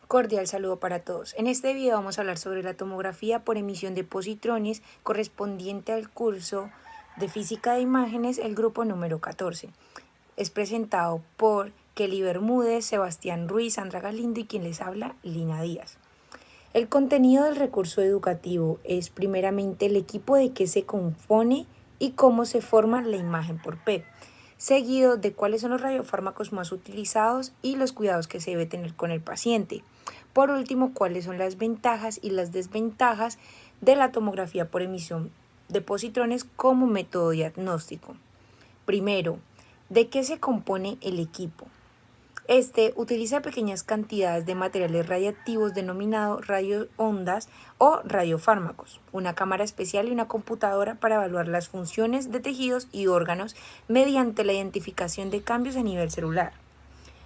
Cordial saludo para todos. En este video vamos a hablar sobre la tomografía por emisión de positrones correspondiente al curso de Física de Imágenes, el grupo número 14. Es presentado por Kelly Bermúdez, Sebastián Ruiz, Sandra Galindo y quien les habla, Lina Díaz. El contenido del recurso educativo es primeramente el equipo de qué se compone y cómo se forma la imagen por PET, seguido de cuáles son los radiofármacos más utilizados y los cuidados que se debe tener con el paciente. Por último, cuáles son las ventajas y las desventajas de la tomografía por emisión de positrones como método diagnóstico. Primero, ¿de qué se compone el equipo? Este utiliza pequeñas cantidades de materiales radiactivos denominados radioondas o radiofármacos, una cámara especial y una computadora para evaluar las funciones de tejidos y órganos mediante la identificación de cambios a nivel celular.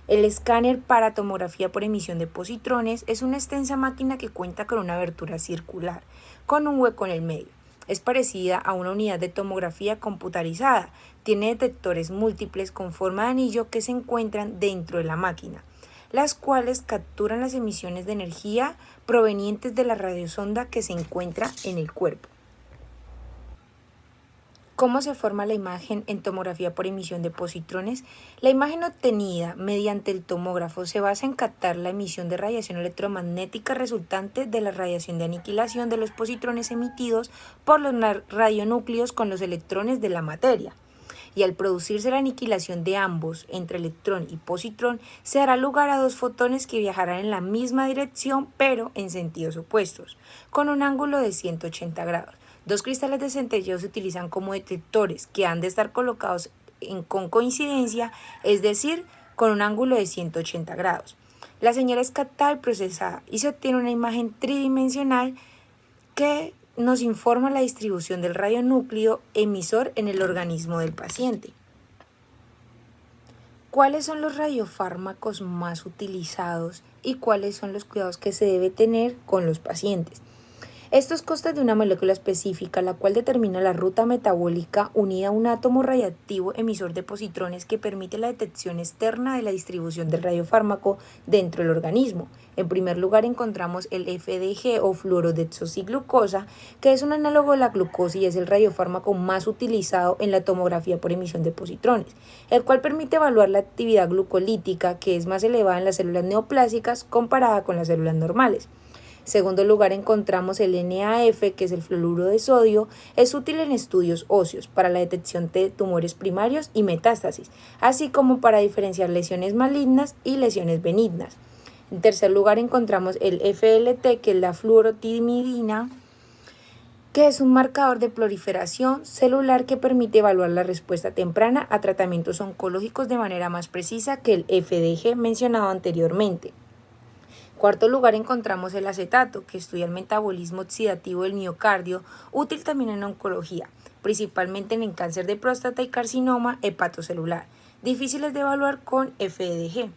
El escáner para tomografía por emisión de positrones es una extensa máquina que cuenta con una abertura circular, con un hueco en el medio. Es parecida a una unidad de tomografía computarizada. Tiene detectores múltiples con forma de anillo que se encuentran dentro de la máquina, las cuales capturan las emisiones de energía provenientes de la radiosonda que se encuentra en el cuerpo. ¿Cómo se forma la imagen en tomografía por emisión de positrones? La imagen obtenida mediante el tomógrafo se basa en captar la emisión de radiación electromagnética resultante de la radiación de aniquilación de los positrones emitidos por los radionúcleos con los electrones de la materia. Y al producirse la aniquilación de ambos entre electrón y positrón, se dará lugar a dos fotones que viajarán en la misma dirección pero en sentidos opuestos, con un ángulo de 180 grados. Dos cristales de centelleo se utilizan como detectores que han de estar colocados con coincidencia, es decir, con un ángulo de 180 grados. La señal es captada y procesada y se obtiene una imagen tridimensional que nos informa la distribución del radionúcleo emisor en el organismo del paciente. ¿Cuáles son los radiofármacos más utilizados y cuáles son los cuidados que se debe tener con los pacientes? Estos constan de una molécula específica, la cual determina la ruta metabólica unida a un átomo radiactivo emisor de positrones que permite la detección externa de la distribución del radiofármaco dentro del organismo. En primer lugar encontramos el FDG o fluorodeoxiglucosa, que es un análogo de la glucosa y es el radiofármaco más utilizado en la tomografía por emisión de positrones, el cual permite evaluar la actividad glucolítica, que es más elevada en las células neoplásicas comparada con las células normales. En segundo lugar encontramos el NAF, que es el fluoruro de sodio. Es útil en estudios óseos para la detección de tumores primarios y metástasis, así como para diferenciar lesiones malignas y lesiones benignas. En tercer lugar encontramos el FLT, que es la fluorotimidina, que es un marcador de proliferación celular que permite evaluar la respuesta temprana a tratamientos oncológicos de manera más precisa que el FDG mencionado anteriormente. En cuarto lugar encontramos el acetato, que estudia el metabolismo oxidativo del miocardio, útil también en oncología, principalmente en el cáncer de próstata y carcinoma hepatocelular, difíciles de evaluar con FDG.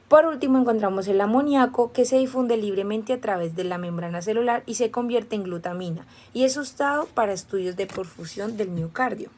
Por último encontramos el amoníaco, que se difunde libremente a través de la membrana celular y se convierte en glutamina, y es usado para estudios de perfusión del miocardio.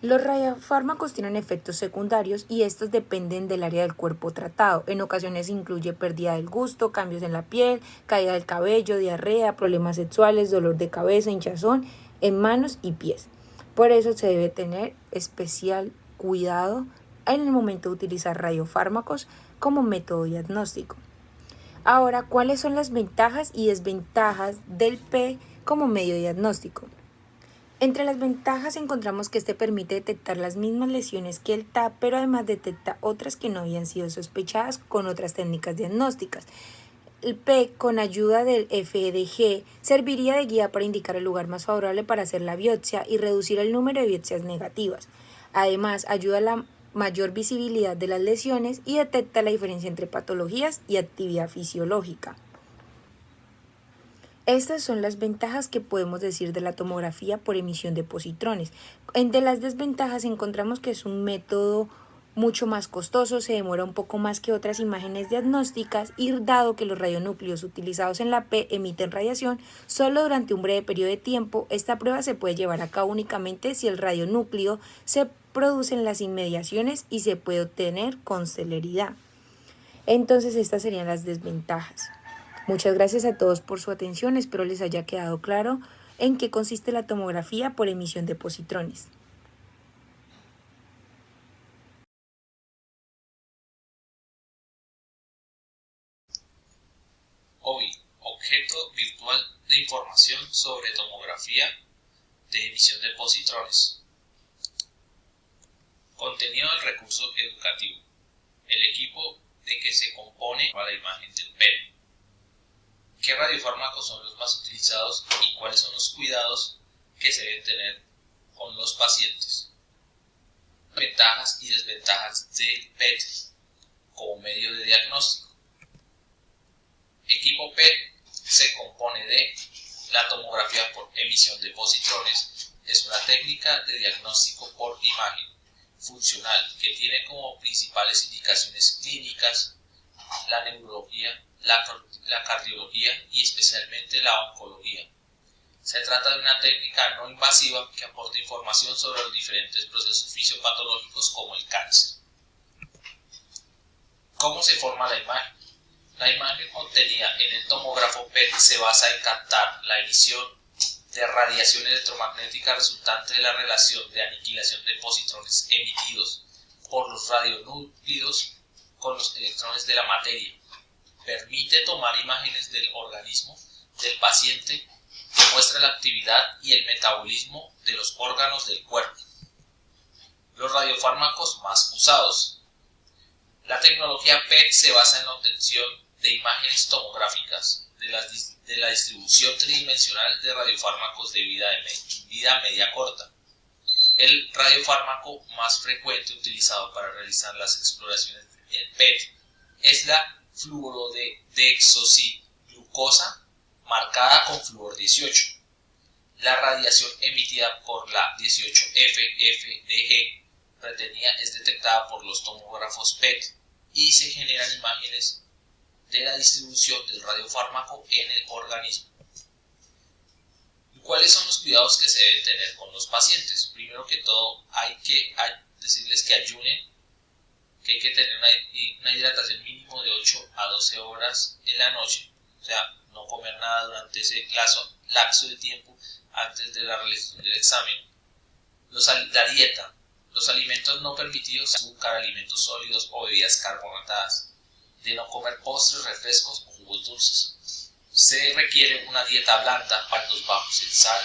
Los radiofármacos tienen efectos secundarios y estos dependen del área del cuerpo tratado. En ocasiones incluye pérdida del gusto, cambios en la piel, caída del cabello, diarrea, problemas sexuales, dolor de cabeza, hinchazón en manos y pies. Por eso se debe tener especial cuidado en el momento de utilizar radiofármacos como método diagnóstico. Ahora, ¿cuáles son las ventajas y desventajas del PET como medio diagnóstico? Entre las ventajas encontramos que este permite detectar las mismas lesiones que el TAP, pero además detecta otras que no habían sido sospechadas con otras técnicas diagnósticas. El PET, con ayuda del FDG, serviría de guía para indicar el lugar más favorable para hacer la biopsia y reducir el número de biopsias negativas. Además, ayuda a la mayor visibilidad de las lesiones y detecta la diferencia entre patologías y actividad fisiológica. Estas son las ventajas que podemos decir de la tomografía por emisión de positrones. Entre las desventajas encontramos que es un método mucho más costoso, se demora un poco más que otras imágenes diagnósticas y dado que los radionúcleos utilizados en la P emiten radiación solo durante un breve periodo de tiempo, esta prueba se puede llevar a cabo únicamente si el radionúcleo se produce en las inmediaciones y se puede obtener con celeridad. Entonces estas serían las desventajas. Muchas gracias a todos por su atención, espero les haya quedado claro en qué consiste la tomografía por emisión de positrones. OVI, objeto virtual de información sobre tomografía de emisión de positrones. Contenido del recurso educativo. El equipo de que se compone la imagen del PET. ¿Qué radiofármacos son los más utilizados y cuáles son los cuidados que se deben tener con los pacientes? Ventajas y desventajas del PET como medio de diagnóstico. Equipo PET se compone de la tomografía por emisión de positrones. Es una técnica de diagnóstico por imagen funcional que tiene como principales indicaciones clínicas la neurología, la cardiología y especialmente la oncología. Se trata de una técnica no invasiva que aporta información sobre los diferentes procesos fisiopatológicos como el cáncer. ¿Cómo se forma la imagen? La imagen obtenida en el tomógrafo PET se basa en captar la emisión de radiación electromagnética resultante de la relación de aniquilación de positrones emitidos por los radionúclidos con los electrones de la materia. Permite tomar imágenes del organismo del paciente que muestra la actividad y el metabolismo de los órganos del cuerpo. Los radiofármacos más usados. La tecnología PET se basa en la obtención de imágenes tomográficas de la distribución tridimensional de radiofármacos de vida media corta. El radiofármaco más frecuente utilizado para realizar las exploraciones en PET es la fluorodeoxiglucosa marcada con flúor 18. La radiación emitida por la 18F-FDG retenida es detectada por los tomógrafos PET y se generan imágenes de la distribución del radiofármaco en el organismo. ¿Cuáles son los cuidados que se deben tener con los pacientes? Primero que todo, hay que decirles que ayunen, que hay que tener una hidratación mínimo de 8 a 12 horas en la noche, o sea, no comer nada durante ese lapso de tiempo antes de la realización del examen. La dieta, los alimentos no permitidos, azúcar, alimentos sólidos o bebidas carbonatadas, de no comer postres, refrescos o jugos dulces. Se requiere una dieta blanda, altos bajos en sal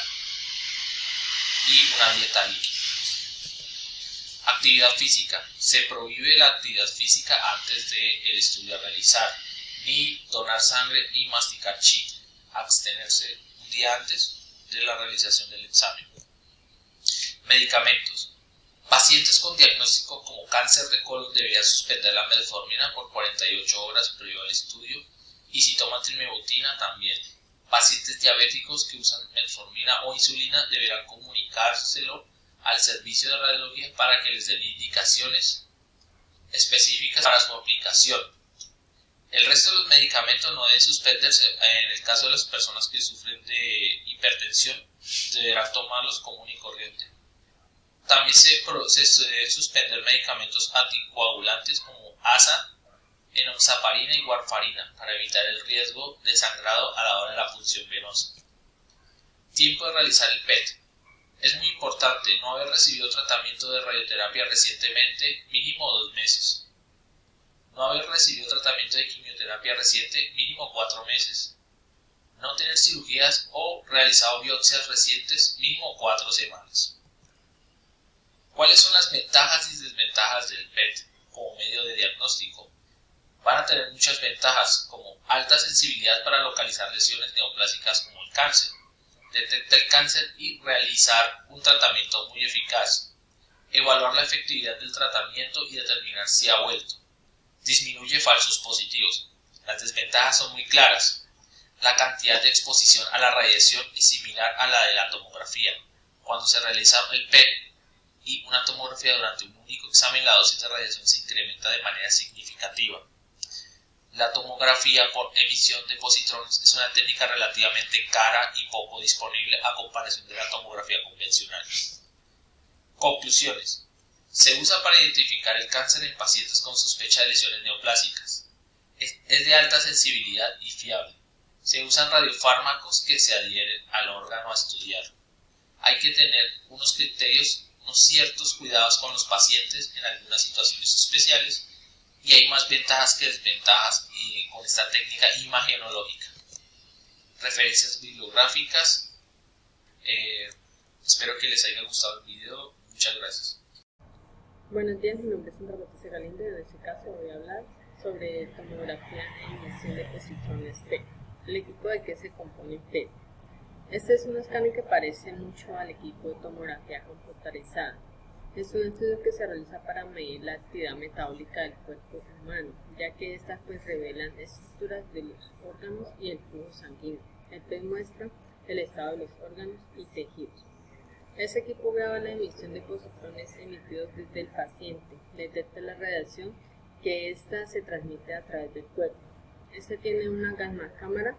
y una dieta líquida. Actividad física. Se prohíbe la actividad física antes del estudio a realizar, ni donar sangre ni masticar chip. Abstenerse un día antes de la realización del examen. Medicamentos. Pacientes con diagnóstico como cáncer de colon deberían suspender la metformina por 48 horas previo al estudio y si toman trimebutina también. Pacientes diabéticos que usan metformina o insulina deberán comunicárselo al servicio de radiología para que les den indicaciones específicas para su aplicación. El resto de los medicamentos no deben suspenderse. En el caso de las personas que sufren de hipertensión, deberán tomarlos común y corriente. También se deben suspender medicamentos anticoagulantes como ASA, enoxaparina y warfarina para evitar el riesgo de sangrado a la hora de la punción venosa. Tiempo de realizar el PET. Es muy importante no haber recibido tratamiento de radioterapia recientemente, mínimo 2 meses. No haber recibido tratamiento de quimioterapia reciente, mínimo 4 meses. No tener cirugías o realizado biopsias recientes, mínimo 4 semanas. ¿Cuáles son las ventajas y desventajas del PET como medio de diagnóstico? Van a tener muchas ventajas, como alta sensibilidad para localizar lesiones neoplásicas como el cáncer, detecta el cáncer y realizar un tratamiento muy eficaz, evaluar la efectividad del tratamiento y determinar si ha vuelto, disminuye falsos positivos. Las desventajas son muy claras. La cantidad de exposición a la radiación es similar a la de la tomografía. Cuando se realiza el PET y una tomografía durante un único examen, la dosis de radiación se incrementa de manera significativa. La tomografía por emisión de positrones es una técnica relativamente cara y poco disponible a comparación de la tomografía convencional. Conclusiones. Se usa para identificar el cáncer en pacientes con sospecha de lesiones neoplásicas. Es de alta sensibilidad y fiable. Se usan radiofármacos que se adhieren al órgano a estudiar. Hay que tener unos ciertos cuidados con los pacientes en algunas situaciones especiales y hay más ventajas que desventajas con esta técnica imagenológica. Referencias bibliográficas. Espero que les haya gustado el video. Muchas gracias. Buenos días, mi nombre es Sandra Batista Galindo y en este caso voy a hablar sobre tomografía e emisión de positrones PET. ¿El equipo de qué se compone PET? Este es un escáner que parece mucho al equipo de tomografía computarizada. Es un estudio que se realiza para medir la actividad metabólica del cuerpo humano, ya que estas revelan estructuras de los órganos y el flujo sanguíneo. El PET muestra el estado de los órganos y tejidos. Este equipo graba la emisión de positrones emitidos desde el paciente, detecta la radiación que ésta se transmite a través del cuerpo. Este tiene una gamma cámara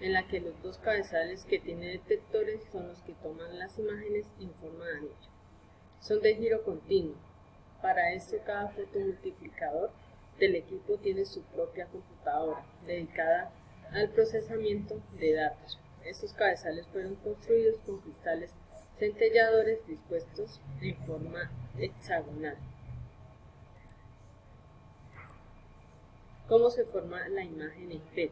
en la que los dos cabezales que tiene detectores son los que toman las imágenes en forma de anillo. Son de giro continuo. Para esto cada fotomultiplicador del equipo tiene su propia computadora dedicada al procesamiento de datos. Estos cabezales fueron construidos con cristales centelladores dispuestos en forma hexagonal. ¿Cómo se forma la imagen en PET?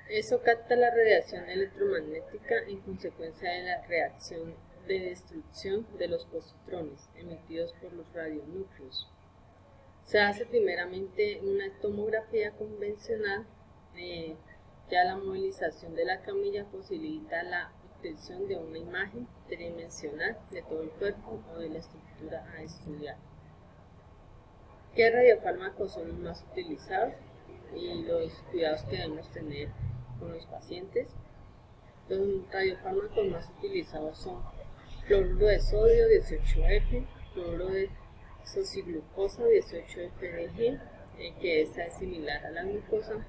Eso capta la radiación electromagnética en consecuencia de la reacción de destrucción de los positrones emitidos por los radionúcleos. Se hace primeramente una tomografía convencional, ya la movilización de la camilla posibilita la obtención de una imagen tridimensional de todo el cuerpo o de la estructura a estudiar. ¿Qué radiofármacos son los más utilizados y los cuidados que debemos tener con los pacientes? Los radiofármacos más utilizados son cloruro de sodio 18F, cloruro de isociglucosa 18FDG, que esta es similar a la glucosa,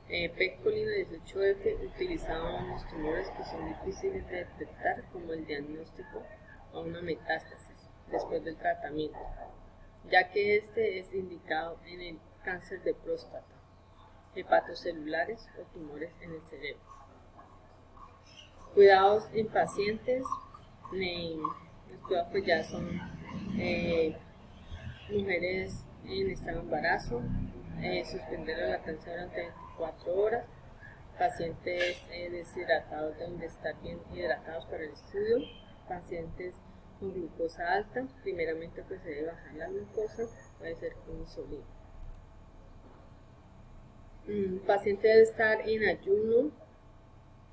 pegcolina 18F, utilizado en los tumores que son difíciles de detectar, como el diagnóstico a una metástasis después del tratamiento, ya que este es indicado en el cáncer de próstata, hepatocelulares o tumores en el cerebro. Cuidados en pacientes, los cuidados ya son mujeres en estado de embarazo, suspender la lactancia durante 24 horas, pacientes deshidratados deben de estar bien hidratados para el estudio, pacientes con glucosa alta, primeramente se debe bajar la glucosa, puede ser con insulina. Paciente debe estar en ayuno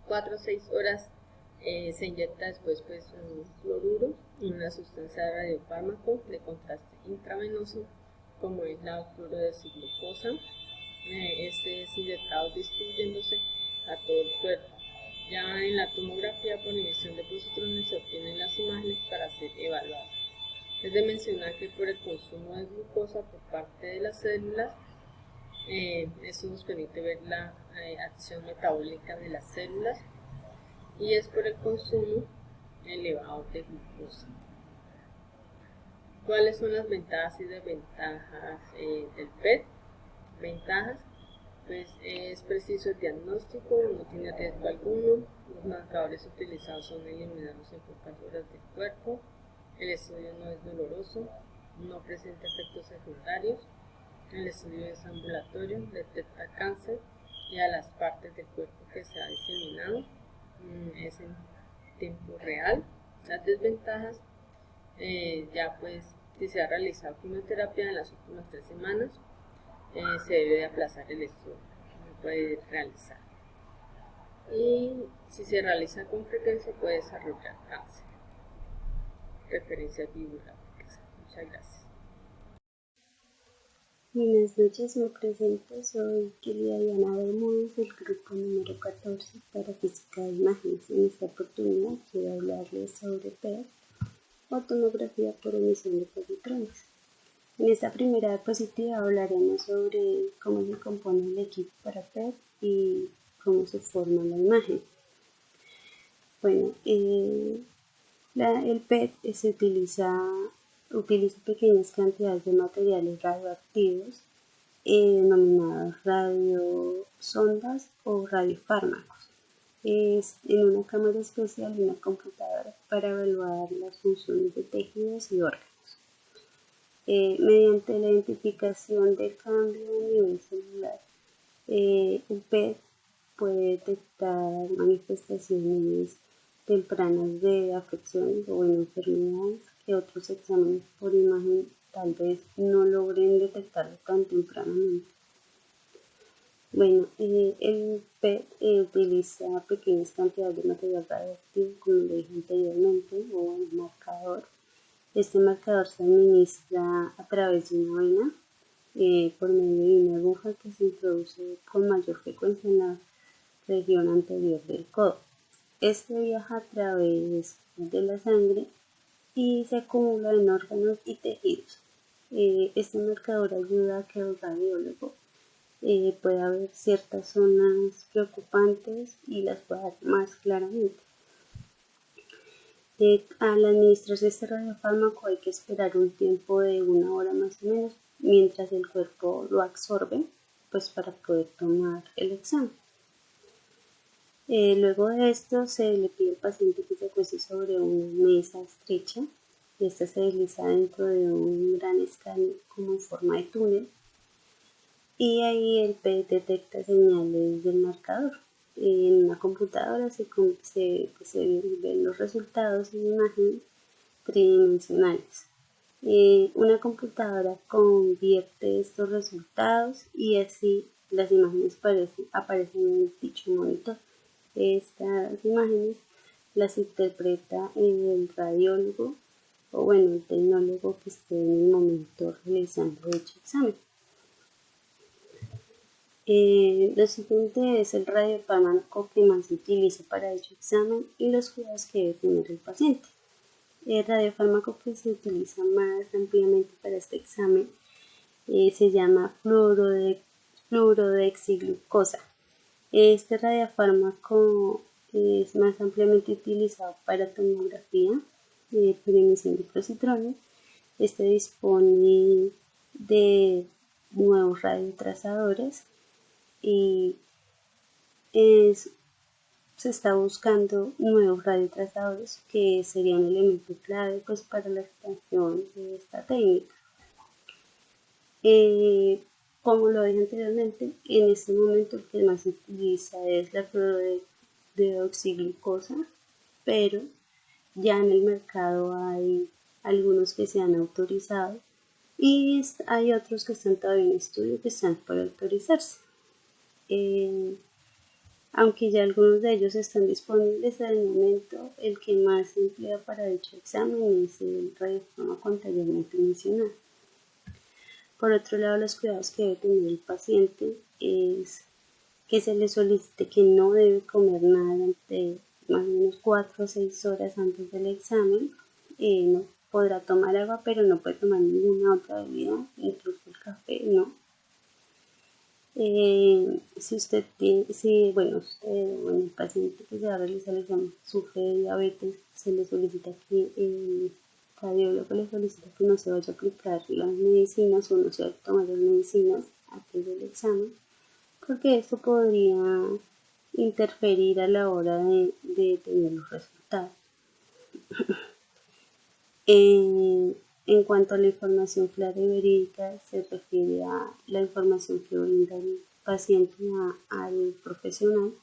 4 o 6 horas, se inyecta después un cloruro y una sustancia de radiofármaco de contraste intravenoso como es la fluorodesiglucosa. Este es inyectado distribuyéndose a todo el cuerpo. Ya en la tomografía por emisión de positrones se obtienen las imágenes para ser evaluadas. Es de mencionar que por el consumo de glucosa por parte de las células, eso nos permite ver la acción metabólica de las células, y es por el consumo elevado de glucosa. ¿Cuáles son las ventajas y desventajas del PET? Ventajas, es preciso el diagnóstico, no tiene riesgo alguno, los marcadores utilizados son eliminados en pocas horas del cuerpo, el estudio no es doloroso, no presenta efectos secundarios, el estudio es ambulatorio, detecta cáncer y a las partes del cuerpo que se ha diseminado, es en tiempo real. Las desventajas, si se ha realizado quimioterapia en las últimas 3 semanas, se debe de aplazar el estudio, no puede realizar. Y si se realiza con frecuencia puede desarrollar cáncer. Referencias bibliográficas. Muchas gracias. Buenas noches, me presento, soy Kelly Diana Bermúdez del grupo número 14 para Física de Imágenes. En esta oportunidad quiero hablarles sobre PET o tomografía por emisión de positrones. En esta primera diapositiva hablaremos sobre cómo se compone el equipo para PET y cómo se forma la imagen. Bueno, el PET se utiliza pequeñas cantidades de materiales radioactivos denominados radiosondas o radiofármacos. Es en una cámara especial y una computadora para evaluar las funciones de tejidos y órganos. Mediante la identificación del cambio a nivel celular, el PET puede detectar manifestaciones tempranas de afecciones o enfermedades que otros exámenes por imagen tal vez no logren detectarlo tan tempranamente. Bueno, el PET utiliza pequeñas cantidades de material radioactivo, como lo dije anteriormente, o el marcador. Este marcador se administra a través de una vena por medio de una aguja que se introduce con mayor frecuencia en la región anterior del codo. Este viaja a través de la sangre y se acumula en órganos y tejidos. Este marcador ayuda a que el radiólogo pueda ver ciertas zonas preocupantes y las pueda ver más claramente. Al administrarse este radiofármaco hay que esperar un tiempo de 1 hora más o menos mientras el cuerpo lo absorbe, pues para poder tomar el examen. Luego de esto se le pide al paciente que se acueste sobre una mesa estrecha y esta se desliza dentro de un gran escáner como en forma de túnel y ahí el PET detecta señales del marcador. En una computadora se ven los resultados en imágenes tridimensionales. Una computadora convierte estos resultados y así las imágenes aparecen en dicho monitor. Estas imágenes las interpreta el radiólogo o el tecnólogo que esté en el momento realizando dicho examen. Lo siguiente es el radiofármaco que más se utiliza para dicho examen y los cuidados que debe tener el paciente. El radiofármaco que se utiliza más ampliamente para este examen se llama fluorodexiglucosa. Este radiofármaco es más ampliamente utilizado para tomografía por emisión de positrones. Este dispone de nuevos radiotrazadores y se está buscando nuevos radiotrazadores que sería un elemento clave pues, para la expansión de esta técnica. Como lo dije anteriormente, en este momento el que más se utiliza es la fluorodeoxiglucosa, pero ya en el mercado hay algunos que se han autorizado y hay otros que están todavía en estudio que están por autorizarse. Aunque ya algunos de ellos están disponibles al momento, el que más se emplea para dicho examen es el radiofármaco anteriormente mencionado. Por otro lado, los cuidados que debe tener el paciente es que se le solicite que no debe comer nada durante más o menos 4 o 6 horas antes del examen. No podrá tomar agua, pero no puede tomar ninguna otra bebida, incluso el café, no. El paciente que se va a realizar el examen sufre de diabetes, se le solicita que el cardiólogo le solicita que no se vaya a aplicar las medicinas o no se vaya a tomar las medicinas antes del examen, porque esto podría interferir a la hora de tener los resultados. En cuanto a la información clara y verídica, se refiere a la información que brinda el paciente al profesional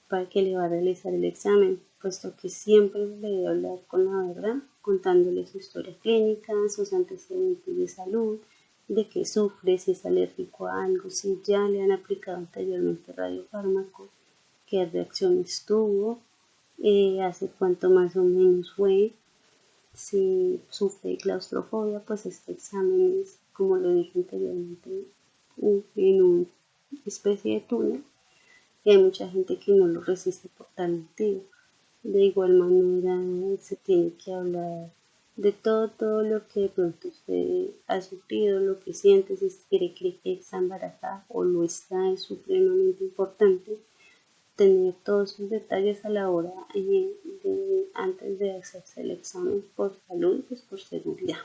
para que le va a realizar el examen, puesto que siempre le debe hablar con la verdad, contándole su historia clínica, sus antecedentes de salud, de qué sufre, si es alérgico a algo, si ya le han aplicado anteriormente radiofármaco, qué reacciones tuvo, hace cuánto más o menos fue. Si sufre de claustrofobia, pues este examen es, como lo dije anteriormente, en una especie de túnel y hay mucha gente que no lo resiste por tal motivo. De igual manera se tiene que hablar de todo lo que de pronto usted ha sufrido, lo que siente, si cree que está embarazada o lo está, es supremamente importante tener todos esos detalles a la hora antes de hacerse el examen por salud y pues por seguridad.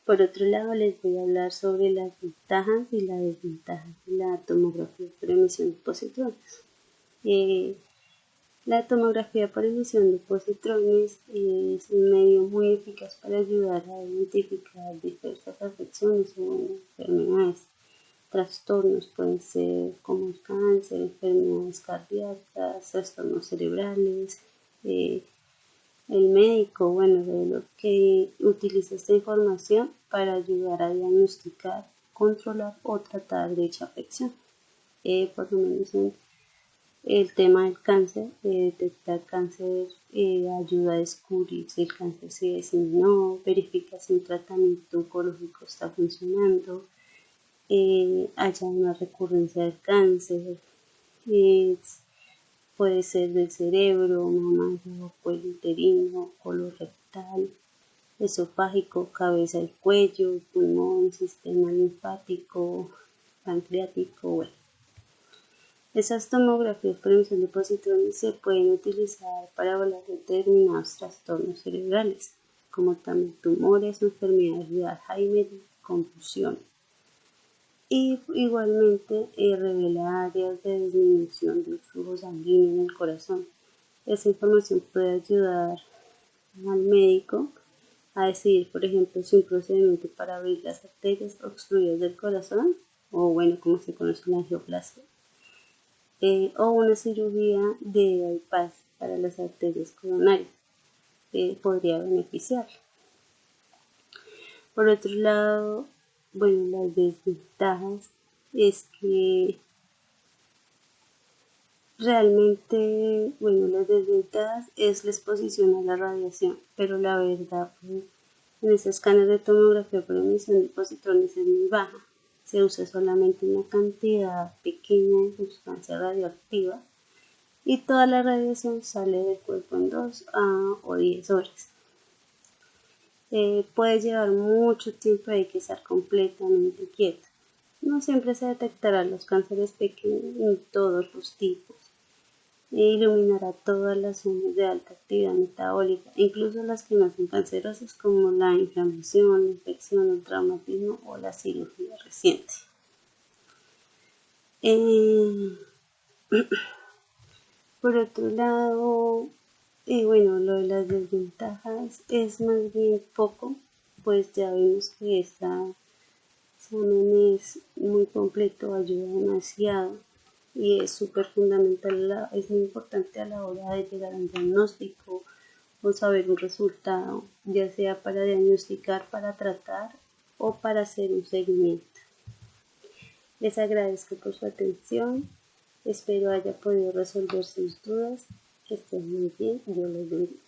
Por otro lado, les voy a hablar sobre las ventajas y las desventajas de la tomografía por emisión de positrones. La tomografía por emisión de positrones es un medio muy eficaz para ayudar a identificar diversas afecciones o enfermedades. Trastornos pueden ser como el cáncer, enfermedades cardíacas, trastornos cerebrales. El médico, lo que utiliza esta información para ayudar a diagnosticar, controlar o tratar dicha afección. Por lo menos en el tema del cáncer, detectar cáncer ayuda a descubrir si el cáncer se diseminó, verifica si un tratamiento oncológico está funcionando, haya una recurrencia del cáncer, puede ser del cerebro, mamario, cuello uterino, colorectal, esofágico, cabeza y cuello, pulmón, sistema linfático, pancreático, Esas tomografías por emisión de positrones se pueden utilizar para evaluar determinados trastornos cerebrales, como también tumores, enfermedades de Alzheimer y confusiones. Y igualmente revela áreas de disminución del flujo sanguíneo en el corazón. Esa información puede ayudar al médico a decidir, por ejemplo, si un procedimiento para abrir las arterias obstruidas del corazón, o como se conoce la angioplastia, o una cirugía de bypass para las arterias coronarias, podría beneficiar. Por otro lado, las desventajas es que realmente, las desventajas es la exposición a la radiación, pero la verdad, en estos escáneres de tomografía por emisión de positrones es muy baja. Se usa solamente una cantidad pequeña de sustancia radioactiva y toda la radiación sale del cuerpo en 2 o 10 horas. Puede llevar mucho tiempo y hay que estar completamente quieto. No siempre se detectarán los cánceres pequeños ni todos los tipos. Iluminará todas las zonas de alta actividad metabólica, incluso las que no son cancerosas como la inflamación, la infección, el traumatismo o la cirugía reciente. Por otro lado, lo de las desventajas es más bien poco, pues ya vemos que este examen es muy completo, ayuda demasiado y es súper fundamental, es muy importante a la hora de llegar a un diagnóstico o saber un resultado, ya sea para diagnosticar, para tratar o para hacer un seguimiento. Les agradezco por su atención, espero haya podido resolver sus dudas, que estén muy bien, Dios los bendiga.